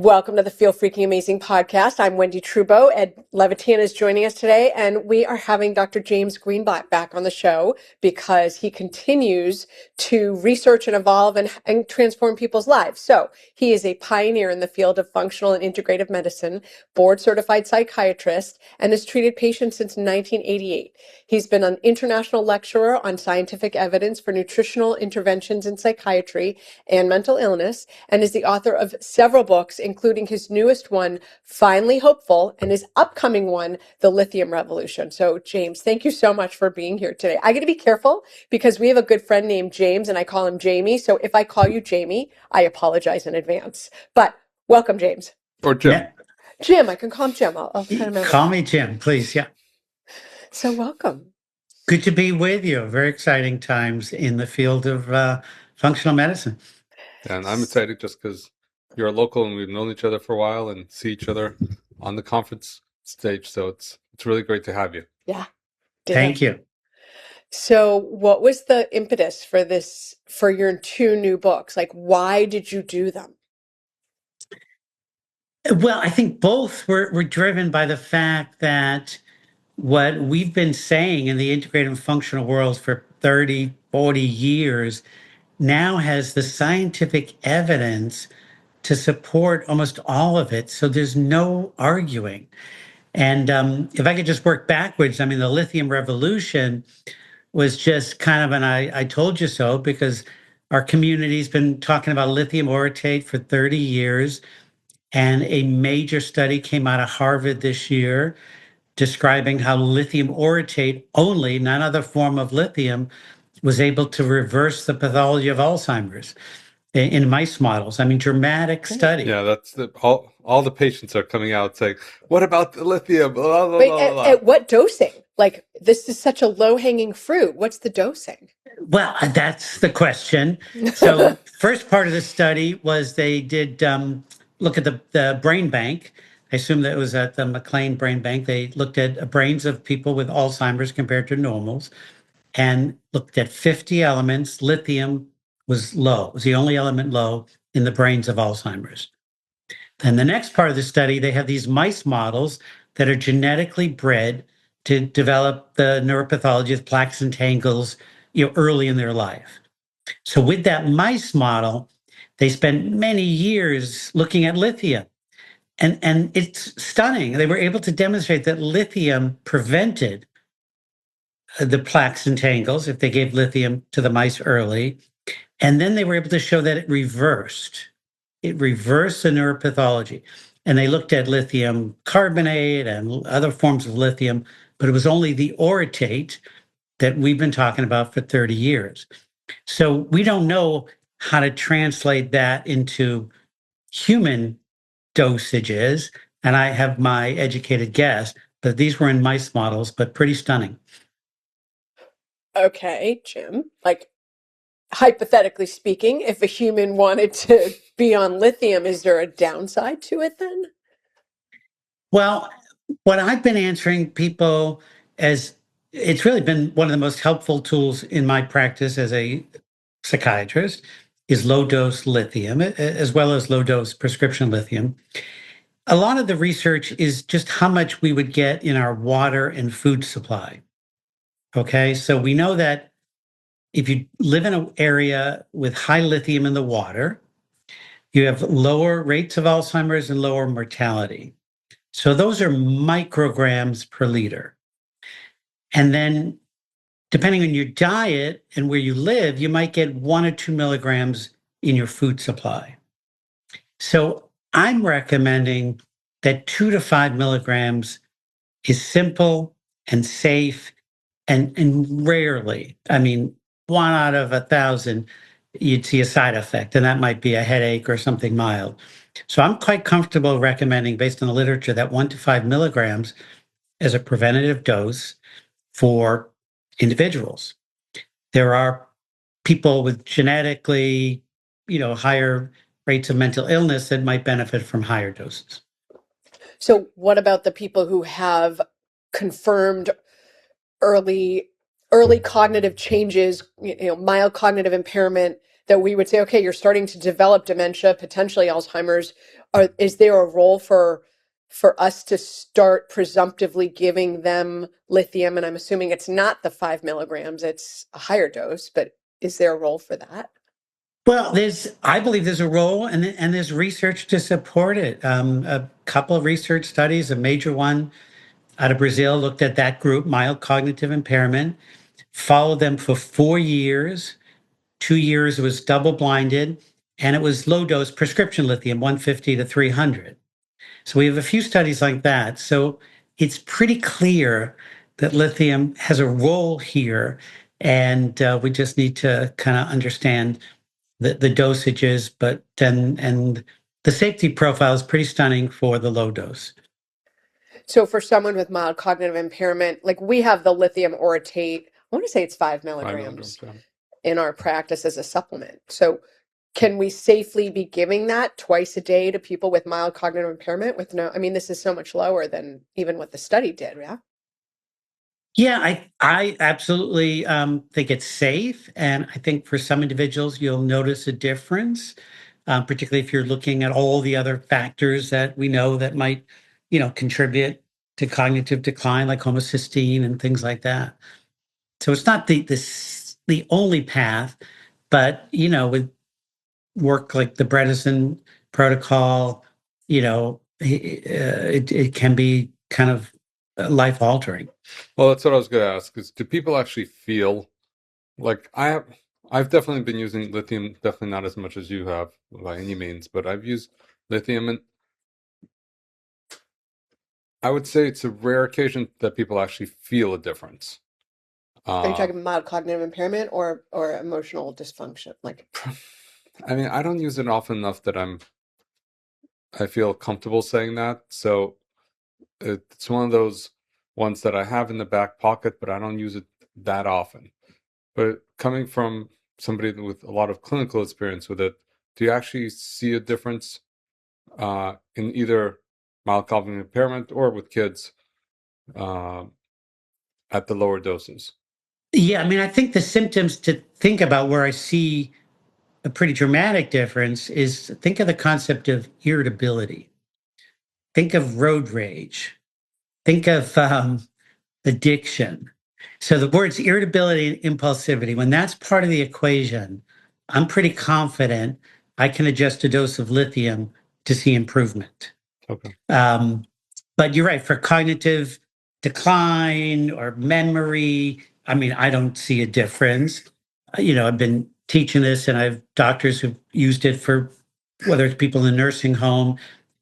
Welcome to the Feel Freaking Amazing podcast. I'm Wendy Trubo. Ed Levitan is joining us today, and we are having Dr. James Greenblatt back on the show because he continues to research and evolve and transform people's lives. So he is a pioneer in the field of functional and integrative medicine, board-certified psychiatrist, and has treated patients since 1988. He's been an international lecturer on scientific evidence for nutritional interventions in psychiatry and mental illness, and is the author of several books, including his newest one, Finally Hopeful, and his upcoming one, The Lithium Revolution. So, James, thank you so much for being here today. I got to be careful because we have a good friend named James, and I call him Jamie. So if I call you Jamie, I apologize in advance. But welcome, James. Or Jim. Yeah. Jim, I can call him Jim. I'll kind of remember. Call me Jim, please. Yeah. So welcome. Good to be with you. Very exciting times in the field of functional medicine. And I'm excited just because you're a local and we've known each other for a while and see each other on the conference stage. So it's really great to have you. Yeah. Thank you. So what was the impetus for your two new books? Like, why did you do them? Well, I think both were driven by the fact that what we've been saying in the integrative and functional world for 30, 40 years now has the scientific evidence to support almost all of it. So there's no arguing. And if I could just work backwards, I mean, the Lithium Revolution was just kind of an I told you so, because our community's been talking about lithium orotate for 30 years. And a major study came out of Harvard this year describing how lithium orotate only, none other form of lithium, was able to reverse the pathology of Alzheimer's in mice models. I mean, dramatic study. Yeah, that's all the patients are coming out saying, what about the lithium? Blah, blah, Wait, blah, blah. at what dosing? Like, this is such a low-hanging fruit. What's the dosing? Well, that's the question. So first part of the study was they did look at the brain bank. I assume that it was at the McLean Brain Bank. They looked at brains of people with Alzheimer's compared to normals and looked at 50 elements. Lithium was low. It was the only element low in the brains of Alzheimer's. Then the next part of the study, they have these mice models that are genetically bred to develop the neuropathology of plaques and tangles, early in their life. So with that mice model, they spent many years looking at lithium. And it's stunning. They were able to demonstrate that lithium prevented the plaques and tangles if they gave lithium to the mice early. And then they were able to show that it reversed the neuropathology. And they looked at lithium carbonate and other forms of lithium, but it was only the orotate that we've been talking about for 30 years. So we don't know how to translate that into human dosages. And I have my educated guess that these were in mice models, but pretty stunning. Okay, Jim, like, hypothetically speaking, if a human wanted to be on lithium, is there a downside to it then? Well, what I've been answering people as it's really been one of the most helpful tools in my practice as a psychiatrist is low dose lithium, as well as low dose prescription lithium. A lot of the research is just how much we would get in our water and food supply. Okay, so we know that if you live in an area with high lithium in the water, you have lower rates of Alzheimer's and lower mortality. So those are micrograms per liter. And then depending on your diet and where you live, you might get 1 or 2 milligrams in your food supply. So I'm recommending that 2 to 5 milligrams is simple and safe and rarely, I mean, 1 out of 1,000, you'd see a side effect, and that might be a headache or something mild. So I'm quite comfortable recommending, based on the literature, that 1 to 5 milligrams as a preventative dose for individuals. There are people with genetically, higher rates of mental illness that might benefit from higher doses. So what about the people who have confirmed early cognitive changes, mild cognitive impairment, that we would say, okay, you're starting to develop dementia, potentially Alzheimer's. is there a role for us to start presumptively giving them lithium? And I'm assuming it's not the 5 milligrams, it's a higher dose, but is there a role for that? Well, I believe there's a role, and there's research to support it. A couple of research studies, a major one out of Brazil, looked at that group, mild cognitive impairment, followed them for 4 years. 2 years was double blinded, and it was low dose prescription lithium, 150 to 300. So we have a few studies like that. So it's pretty clear that lithium has a role here, and we just need to kind of understand the dosages, but then and the safety profile is pretty stunning for the low dose. So for someone with mild cognitive impairment, like we have the lithium orotate, I want to say it's 5 5 milligrams milligrams. Yeah. in our practice as a supplement. So can we safely be giving that twice a day to people with mild cognitive impairment with no, I mean, this is so much lower than even what the study did, yeah? Yeah, I absolutely think it's safe, and I think for some individuals you'll notice a difference, particularly if you're looking at all the other factors that we know that might, contribute to cognitive decline, like homocysteine and things like that. So it's not the only path, but with work like the Bredesen protocol, it can be kind of life altering. Well, that's what I was going to ask, is do people actually feel like I've definitely been using lithium, definitely not as much as you have by any means, but I've used lithium, and I would say it's a rare occasion that people actually feel a difference. Are you talking mild cognitive impairment or emotional dysfunction? Like, I mean, I don't use it often enough that I feel comfortable saying that. So it's one of those ones that I have in the back pocket, but I don't use it that often. But coming from somebody with a lot of clinical experience with it, do you actually see a difference in either mild cognitive impairment or with kids at the lower doses? Yeah, I mean, I think the symptoms to think about where I see a pretty dramatic difference is think of the concept of irritability, think of road rage, think of addiction. So the words irritability and impulsivity, when that's part of the equation, I'm pretty confident I can adjust a dose of lithium to see improvement. Okay. But you're right, for cognitive decline or memory, I mean, I don't see a difference. I've been teaching this, and I have doctors who've used it for whether it's people in the nursing home,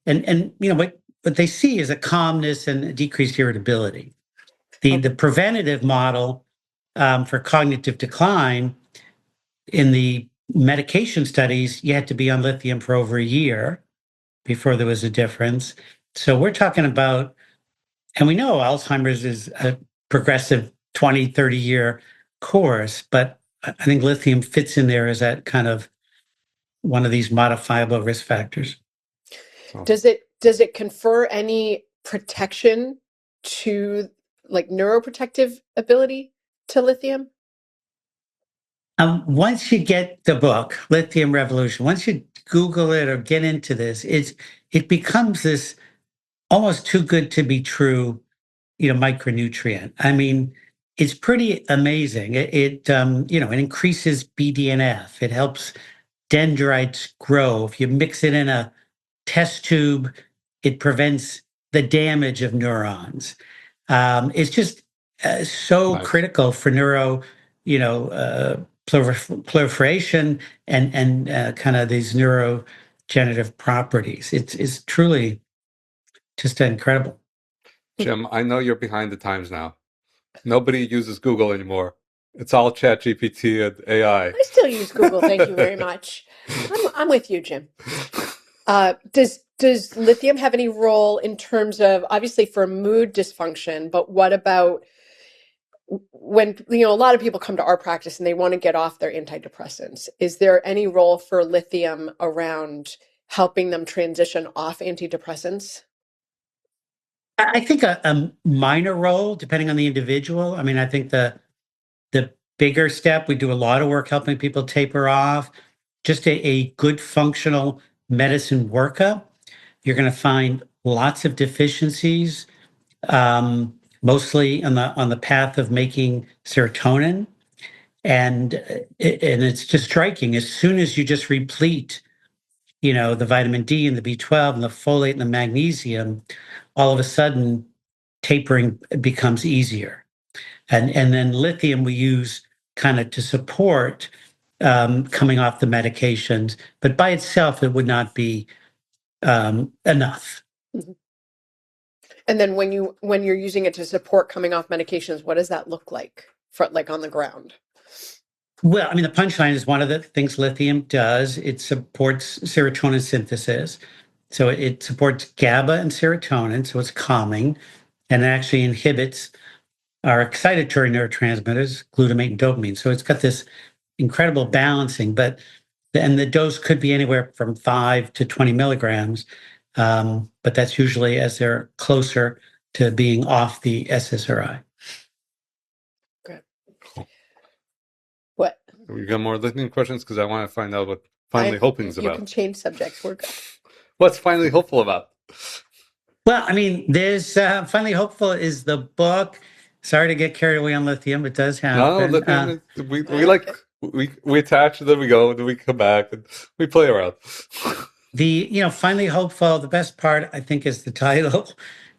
and what they see is a calmness and a decreased irritability. The preventative model for cognitive decline in the medication studies, you had to be on lithium for over a year before there was a difference. So we're talking about, and we know Alzheimer's is a progressive 20, 30-year course, but I think lithium fits in there as that kind of one of these modifiable risk factors. does it confer any protection to like neuroprotective ability to lithium? Once you get the book, Lithium Revolution, once you Google it or get into this, it becomes this almost too good to be true, micronutrient. I mean, it's pretty amazing. It increases BDNF. It helps dendrites grow. If you mix it in a test tube, it prevents the damage of neurons. It's just so Nice. critical for proliferation and kind of these neurogenerative properties. It's truly just incredible. Jim, I know you're behind the times now. Nobody uses Google anymore. It's all Chat GPT and AI. I still use Google. Thank you very much. I'm with you, Jim. Does lithium have any role in terms of obviously for mood dysfunction, but what about when a lot of people come to our practice and they want to get off their antidepressants? Is there any role for lithium around helping them transition off antidepressants? I think a minor role, depending on the individual. I mean, I think the bigger step, we do a lot of work helping people taper off, just a good functional medicine workup. you're going to find lots of deficiencies, mostly on the path of making serotonin. And it's just striking. As soon as you just replete, the vitamin D and the B12 and the folate and the magnesium, all of a sudden tapering becomes easier. And then lithium we use kind of to support coming off the medications, but by itself it would not be enough. Mhm. And then when you're using it to support coming off medications, what does that look like for like on the ground? Well, I mean, the punchline is one of the things lithium does. It supports serotonin synthesis. So it supports GABA and serotonin, so it's calming, and it actually inhibits our excitatory neurotransmitters, glutamate and dopamine. So it's got this incredible balancing, and the dose could be anywhere from 5 to 20 milligrams, but that's usually as they're closer to being off the SSRI. Okay. What? We got more lithium questions because I want to find out what Finally Hoping is about. You can change subjects. We're good. What's Finally Hopeful about? Well, I mean, there's Finally Hopeful is the book. Sorry to get carried away on lithium. It does happen. No, lithium. We attach, and then we go, and then we come back, and we play around. Finally Hopeful. The best part, I think, is the title.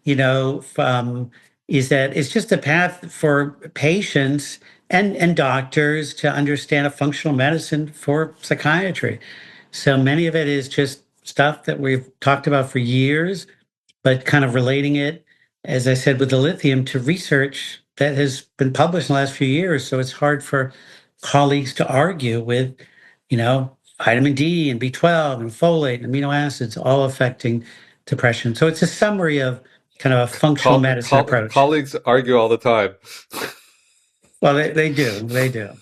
Is that it's just a path for patients and doctors to understand a functional medicine for psychiatry. So many of it is just stuff that we've talked about for years, but kind of relating it, as I said, with the lithium to research that has been published in the last few years. So it's hard for colleagues to argue with, vitamin D and B12 and folate and amino acids all affecting depression. So it's a summary of kind of a functional medicine approach. Colleagues argue all the time. Well, they do. They do.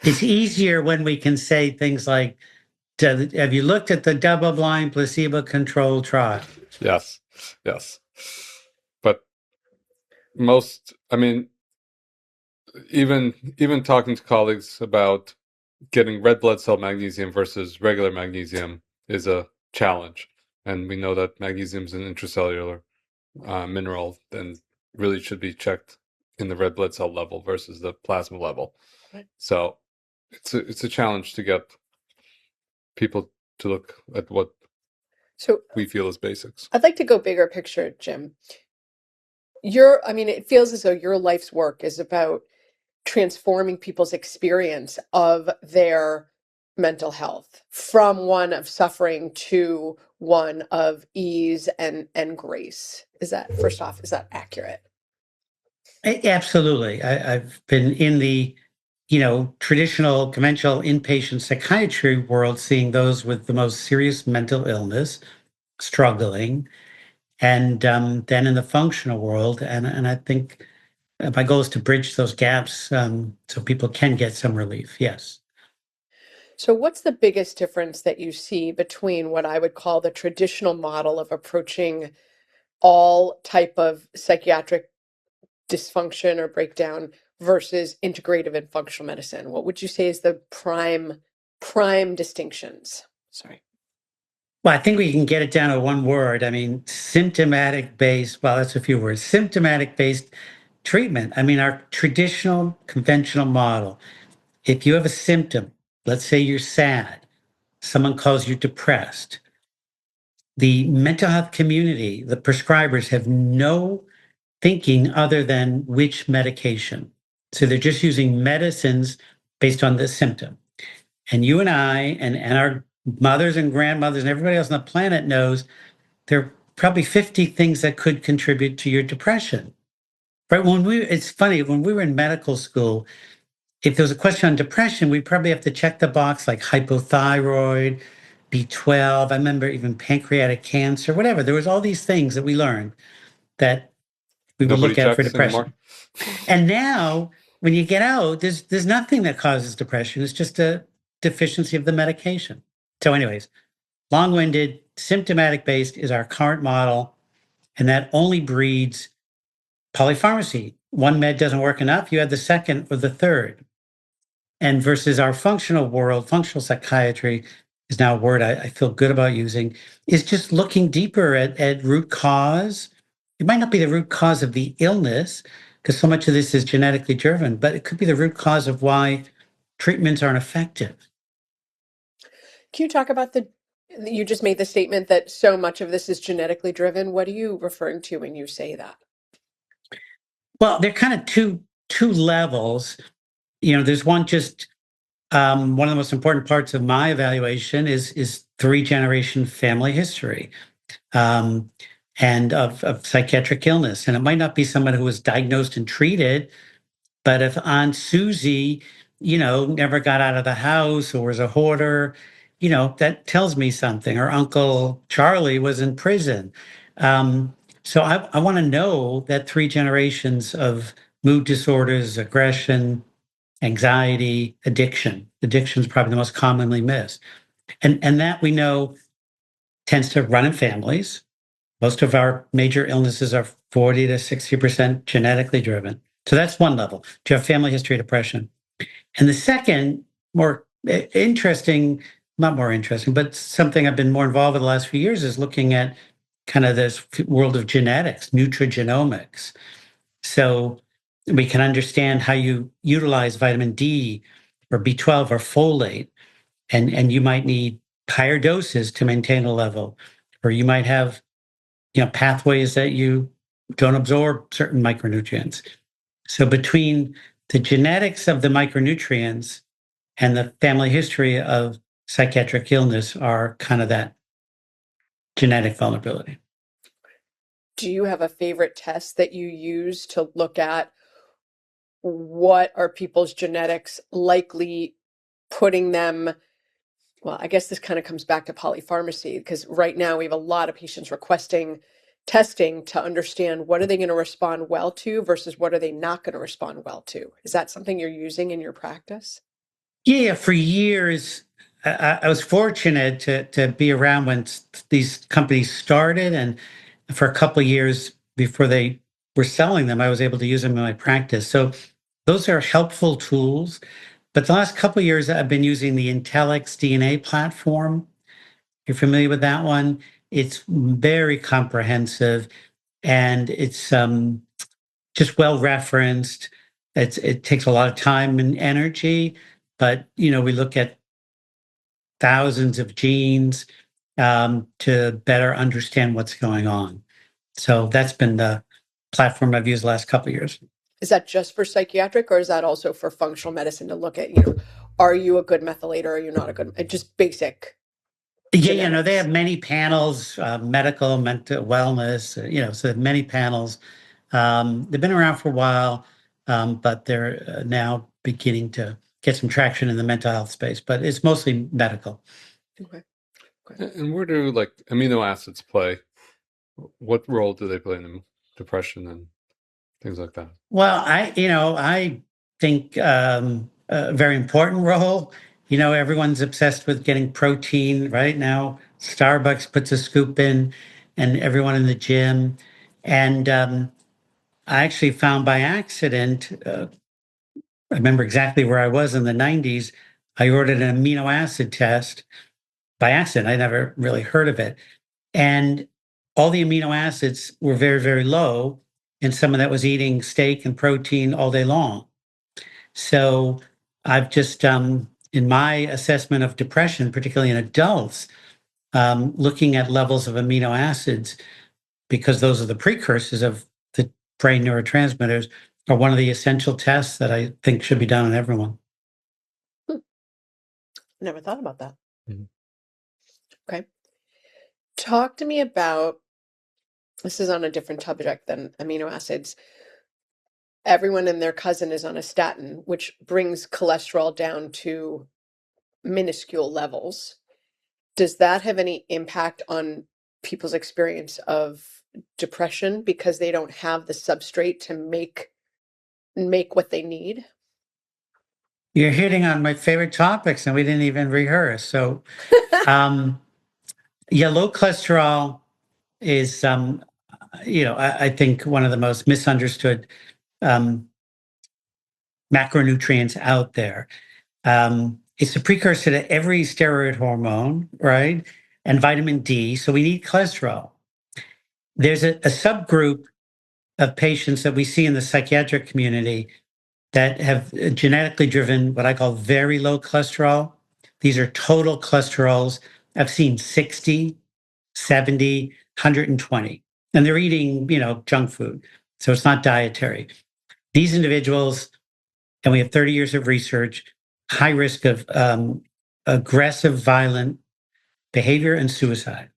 It's easier when we can say things like, have you looked at the double-blind placebo-controlled trial? Yes. But even talking to colleagues about getting red blood cell magnesium versus regular magnesium is a challenge. And we know that magnesium is an intracellular mineral and really should be checked in the red blood cell level versus the plasma level. Right. So it's a challenge to get people to look at what we feel is basics. I'd like to go bigger picture, Jim. It feels as though your life's work is about transforming people's experience of their mental health from one of suffering to one of ease and grace. Is that accurate? Absolutely. I've been in the traditional conventional inpatient psychiatry world, seeing those with the most serious mental illness struggling, and then in the functional world, and I think my goal is to bridge those gaps so people can get some relief. Yes. So what's the biggest difference that you see between what I would call the traditional model of approaching all type of psychiatric dysfunction or breakdown versus integrative and functional medicine? What would you say is the prime distinctions? Sorry. Well, I think we can get it down to one word. I mean, symptomatic based, well, that's a few words, symptomatic based treatment. I mean, our traditional conventional model, if you have a symptom, let's say you're sad, someone calls you depressed, the mental health community, the prescribers have no thinking other than which medication. So they're just using medicines based on the symptom. And you and I and our mothers and grandmothers and everybody else on the planet knows there are probably 50 things that could contribute to your depression. Right? It's funny, when we were in medical school, if there was a question on depression, we'd probably have to check the box like hypothyroid, B12. I remember even pancreatic cancer, whatever. There was all these things that we learned that we would look at for depression. Anymore. And now, when you get out, there's nothing that causes depression. It's just a deficiency of the medication. So anyways, long-winded, symptomatic based is our current model, and that only breeds polypharmacy. One med doesn't work enough, you add the second or the third. And versus our functional world, functional psychiatry, is now a word I feel good about using, is just looking deeper at root cause. It might not be the root cause of the illness, because so much of this is genetically driven, but it could be the root cause of why treatments aren't effective. Can you talk about you just made the statement that so much of this is genetically driven. What are you referring to when you say that? Well, they're kind of two levels. There's one just one of the most important parts of my evaluation is 3-generation family history and of psychiatric illness. And it might not be someone who was diagnosed and treated, but if Aunt Susie, never got out of the house or was a hoarder, that tells me something. Or Uncle Charlie was in prison. So I want to know that 3 generations of mood disorders, aggression, anxiety, addiction. Addiction is probably the most commonly missed. And that we know tends to run in families. Most of our major illnesses are 40 to 60% genetically driven. So that's one level. Do you have family history of depression? And the second, more interesting, not more interesting, but something I've been more involved with the last few years is looking at kind of this world of genetics, nutrigenomics. So we can understand how you utilize vitamin D or B12 or folate, and you might need higher doses to maintain a level, or you might have pathways that you don't absorb certain micronutrients. So between the genetics of the micronutrients and the family history of psychiatric illness are kind of that genetic vulnerability. Do you have a favorite test that you use to look at what are people's genetics likely putting them? Well, I guess this kind of comes back to polypharmacy, because right now we have a lot of patients requesting testing to understand what are they going to respond well to versus what are they not going to respond well to. Is that something you're using in your practice? Yeah, for years, I was fortunate to be around when these companies started, and for a couple of years before they were selling them, I was able to use them in my practice. So those are helpful tools. But the last couple of years, I've been using the Intellex DNA platform. You're familiar with that one? It's very comprehensive, and it's just well referenced. It takes a lot of time and energy, but we look at thousands of genes to better understand what's going on. So that's been the platform I've used the last couple of years. Is that just for psychiatric, or is that also for functional medicine to look at, are you a good methylator? Or are you not a good, just basic? Yeah, they have many panels, medical, mental wellness, so they have many panels. They've been around for a while, but they're now beginning to get some traction in the mental health space, but it's mostly medical. Okay. And where do amino acids play? What role do they play in depression and things like that? Well, I think a very important role. Everyone's obsessed with getting protein right now. Starbucks puts a scoop in, and everyone in the gym. And I actually found by accident, I remember exactly where I was in the 90s. I ordered an amino acid test by accident. I never really heard of it. And all the amino acids were very, very low in someone that was eating steak and protein all day long. So I've just, in my assessment of depression, particularly in adults, looking at levels of amino acids, because those are the precursors of the brain neurotransmitters, are one of the essential tests that I think should be done on everyone. Never thought about that. Mm-hmm. Okay. Talk to me about, this is on a different subject than amino acids. Everyone and their cousin is on a statin, which brings cholesterol down to minuscule levels. Does that have any impact on people's experience of depression because they don't have the substrate to make what they need? You're hitting on my favorite topics, and we didn't even rehearse. So, low cholesterol is, I think one of the most misunderstood macronutrients out there. It's a precursor to every steroid hormone, right? And vitamin D. So we need cholesterol. There's a subgroup of patients that we see in the psychiatric community that have genetically driven what I call very low cholesterol. These are total cholesterols. I've seen 60, 70, 120. And they're eating, junk food. So it's not dietary. These individuals, and we have 30 years of research, high risk of aggressive, violent behavior and suicide.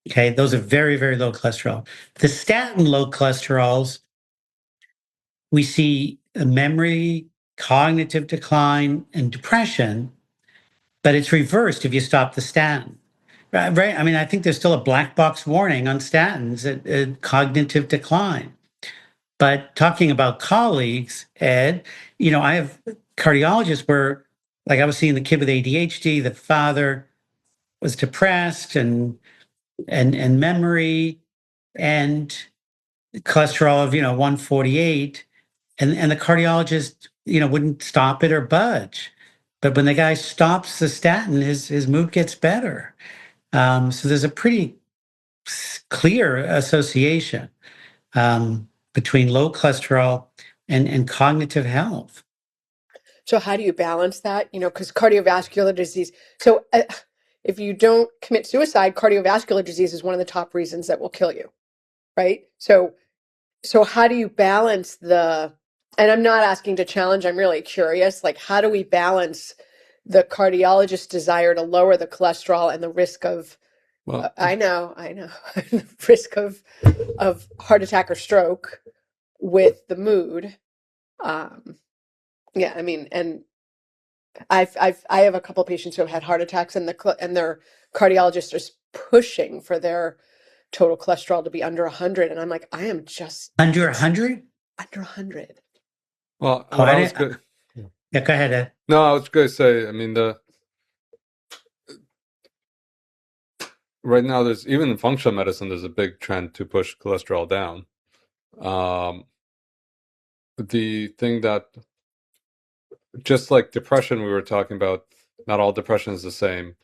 Okay, those are very, very low cholesterol. The statin low cholesterols, we see a memory, cognitive decline, and depression, but it's reversed if you stop the statin. Right? I mean, I think there's still a black box warning on statins at cognitive decline. But talking about colleagues, Ed, I have cardiologists where, like I was seeing the kid with ADHD, the father was depressed and memory and cholesterol of 148, and the cardiologist wouldn't stop it or budge. But when the guy stops the statin, his mood gets better. So there's a pretty clear association between low cholesterol and cognitive health. So how do you balance that? Because cardiovascular disease. So if you don't commit suicide, cardiovascular disease is one of the top reasons that will kill you, right? So how do you balance and I'm not asking to challenge, I'm really curious, like how do we balance the cardiologist's desire to lower the cholesterol and the risk of, I know, risk of heart attack or stroke with the mood? Yeah, I mean, and I have a couple of patients who have had heart attacks, and their cardiologist is pushing for their total cholesterol to be under 100, and I'm like, I am just under 100. Under 100. Well, I was good. Yeah, go ahead, Ed. No, I was going to say, I mean, right now there's even in functional medicine, there's a big trend to push cholesterol down. The thing that, just like depression, we were talking about, not all depression is the same.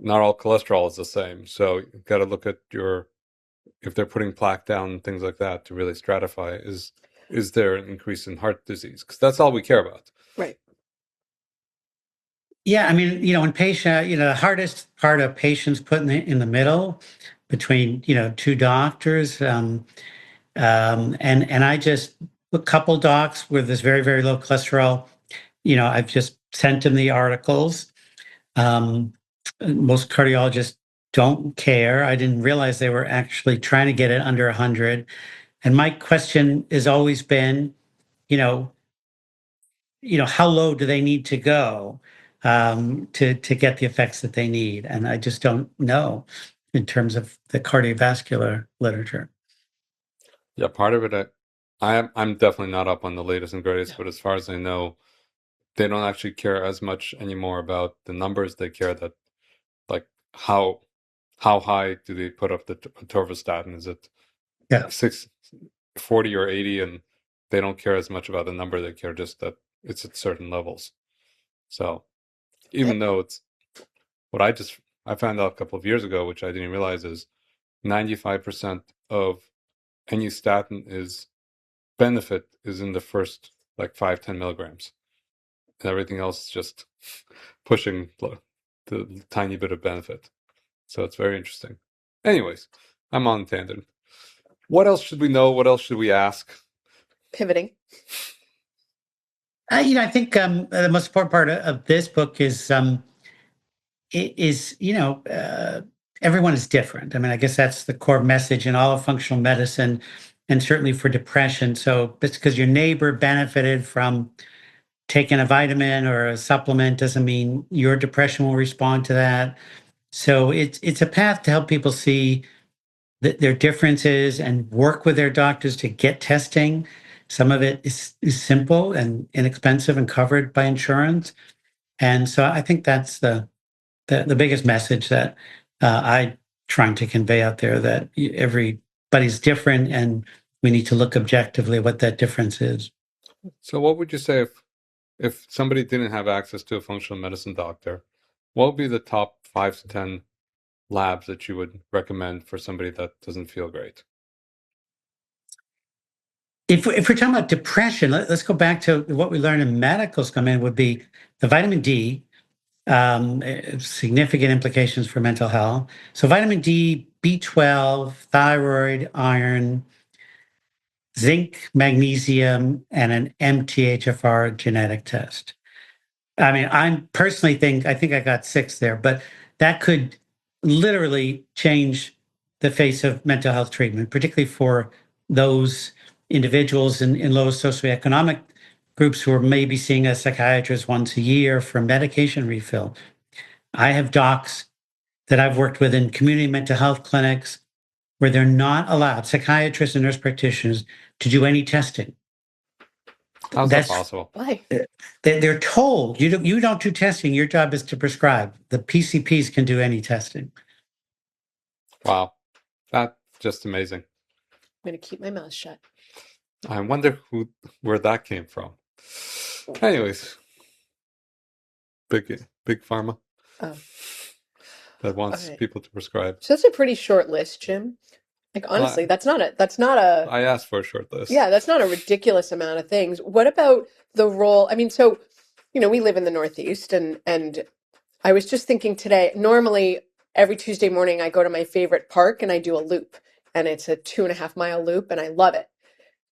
Not all cholesterol is the same. So you've got to look at if they're putting plaque down and things like that to really stratify, is there an increase in heart disease? Because that's all we care about. Right. Yeah, I mean, when patient, the hardest part of patients put in the middle between, two doctors. And I just, a couple docs with this very, very low cholesterol, I've just sent them the articles. Most cardiologists don't care. I didn't realize they were actually trying to get it under 100. And my question has always been, how low do they need to go to get the effects that they need? And I just don't know in terms of the cardiovascular literature. Yeah, part of it, I'm definitely not up on the latest and greatest, but as far as I know, they don't actually care as much anymore about the numbers. They care that, like, how high do they put up the atorvastatin? Is it 40 or 80? And they don't care as much about the number. They care just that it's at certain levels. So even though it's what I found out a couple of years ago, which I didn't realize, is 95% of any statin benefit is in the first like 5-10 milligrams. And everything else is just pushing the tiny bit of benefit. So it's very interesting. Anyways, I'm on tangent. What else should we know? What else should we ask? Pivoting. I think the most important part of this book is everyone is different. I mean, I guess that's the core message in all of functional medicine, and certainly for depression. So it's because your neighbor benefited from taking a vitamin or a supplement doesn't mean your depression will respond to that. So it's a path to help people see their differences and work with their doctors to get testing. Some of it is simple and inexpensive and covered by insurance. And so I think that's the biggest message that I'm trying to convey out there, that everybody's different and we need to look objectively at what that difference is. So what would you say if somebody didn't have access to a functional medicine doctor, what would be the top 5 to 10 labs that you would recommend for somebody that doesn't feel great? If we're talking about depression, let's go back to what we learned in medical school. I mean, would be the vitamin D, significant implications for mental health. So vitamin D, B12, thyroid, iron, zinc, magnesium, and an MTHFR genetic test. I mean, I think I got 6 there, but that could literally change the face of mental health treatment, particularly for those individuals in low socioeconomic groups who are maybe seeing a psychiatrist once a year for medication refill. I have docs that I've worked with in community mental health clinics where they're not allowed, psychiatrists and nurse practitioners, to do any testing. How's that That's possible? Why? they're told you don't do testing. Your job is to prescribe. The PCPs can do any testing. Wow, that's just amazing. I'm going to keep my mouth shut. I wonder where that came from. Anyways, big pharma Oh, that wants okay. people to prescribe. So that's a pretty short list, Jim. Like honestly, that's not a I asked for a short list. yeah, that's not a ridiculous amount of things. What about the role? I mean, so we live in the Northeast, and I was just thinking today, normally every Tuesday morning I go to my favorite park and I do a loop, and it's a 2.5 mile loop, and I love it.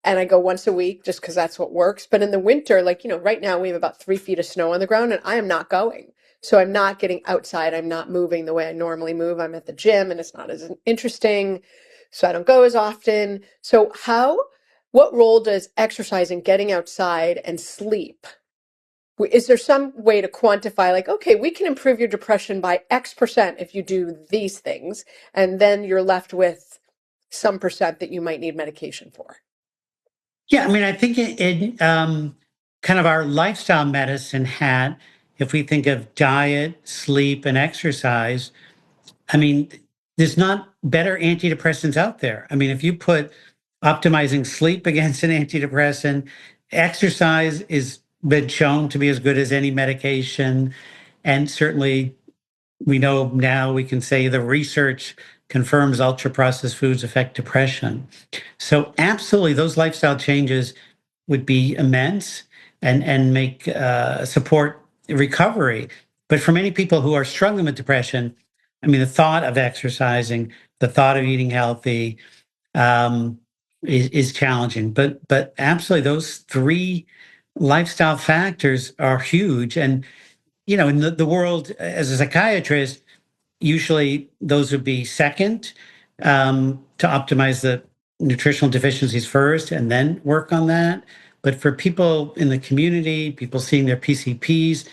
And I go once a week just because that's what works. But in the winter, like, right now we have about 3 feet of snow on the ground and I am not going. So I'm not getting outside. I'm not moving the way I normally move. I'm at the gym and it's not as interesting. So I don't go as often. So what role does exercise and getting outside and sleep? Is there some way to quantify, like, okay, we can improve your depression by X% if you do these things, and then you're left with some percent that you might need medication for? Yeah, I mean, I think it kind of our lifestyle medicine hat. If we think of diet, sleep, and exercise, I mean, there's not better antidepressants out there. I mean, if you put optimizing sleep against an antidepressant, exercise is been shown to be as good as any medication. And certainly we know now we can say the research confirms ultra processed foods affect depression. So absolutely those lifestyle changes would be immense and make support recovery. But for many people who are struggling with depression, I mean, the thought of exercising, the thought of eating healthy um, is challenging. But absolutely, those 3 lifestyle factors are huge. And in the world as a psychiatrist, usually those would be second, to optimize the nutritional deficiencies first and then work on that. But for people in the community, people seeing their PCPs,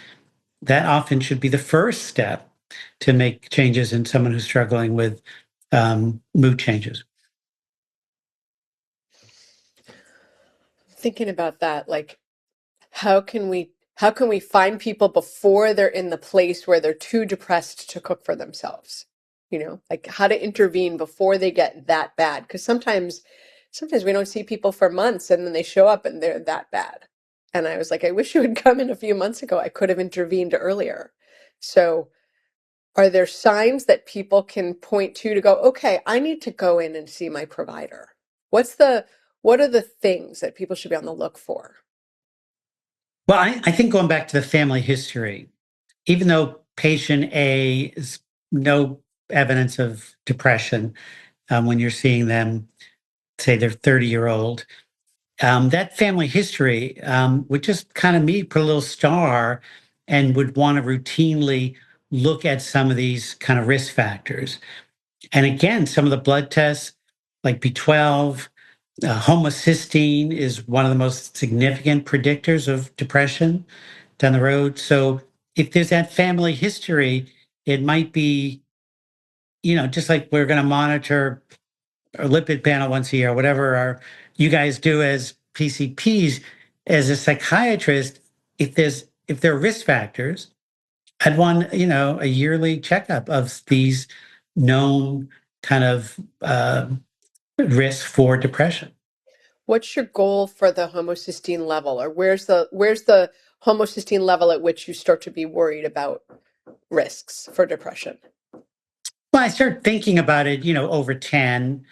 that often should be the first step to make changes in someone who's struggling with mood changes. Thinking about that, like, how can we find people before they're in the place where they're too depressed to cook for themselves? Like how to intervene before they get that bad. Because sometimes we don't see people for months and then they show up and they're that bad. And I was like, I wish you had come in a few months ago. I could have intervened earlier. So are there signs that people can point to go, okay, I need to go in and see my provider? What are the things that people should be on the look for? Well, I think going back to the family history, even though patient A is no evidence of depression, when you're seeing them, say they're 30-year-old, that family history would just kind of me put a little star and would want to routinely look at some of these kind of risk factors. And again, some of the blood tests like B12, homocysteine is one of the most significant predictors of depression down the road. So if there's that family history, it might be, just like we're going to monitor a lipid panel once a year, whatever you guys do as PCPs, as a psychiatrist, if there are risk factors, I'd want, a yearly checkup of these known kind of risks for depression. What's your goal for the homocysteine level, or where's the homocysteine level at which you start to be worried about risks for depression? Well, I start thinking about it, over 10,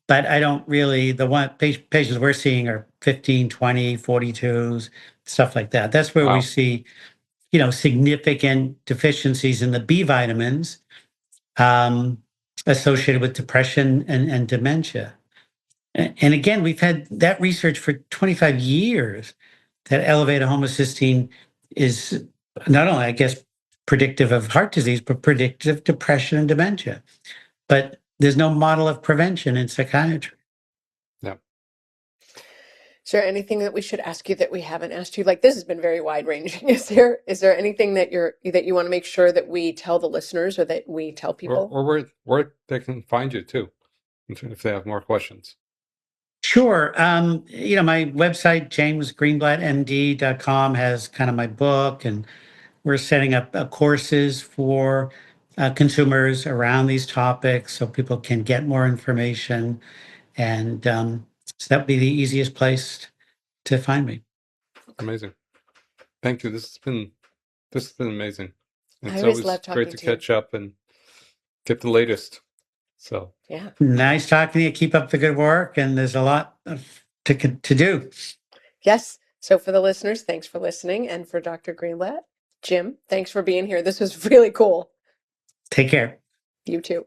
but I don't really, the one patients we're seeing are 15, 20, 42s, stuff like that. That's where we Wow. see, significant deficiencies in the B vitamins um, associated with depression and dementia. And again, we've had that research for 25 years that elevated homocysteine is not only, I guess, predictive of heart disease, but predictive of depression and dementia. But there's no model of prevention in psychiatry. Yeah. Is there anything that we should ask you that we haven't asked you? Like, this has been very wide ranging. Is there anything that you want to make sure that we tell the listeners or that we tell people? Or where they can find you too, if they have more questions. Sure. My website, jamesgreenblattmd.com, has kind of my book, and we're setting up courses for consumers around these topics so people can get more information. And so that would be the easiest place to find me. Amazing. Thank you. This has been amazing. I It's always always love talking great to to you. catch up and get the latest. So Yeah. Nice talking to you. Keep up the good work. And there's a lot to do. Yes. So for the listeners, thanks for listening. And for Dr. Greenblatt, Jim, thanks for being here. This was really cool. Take care. You too.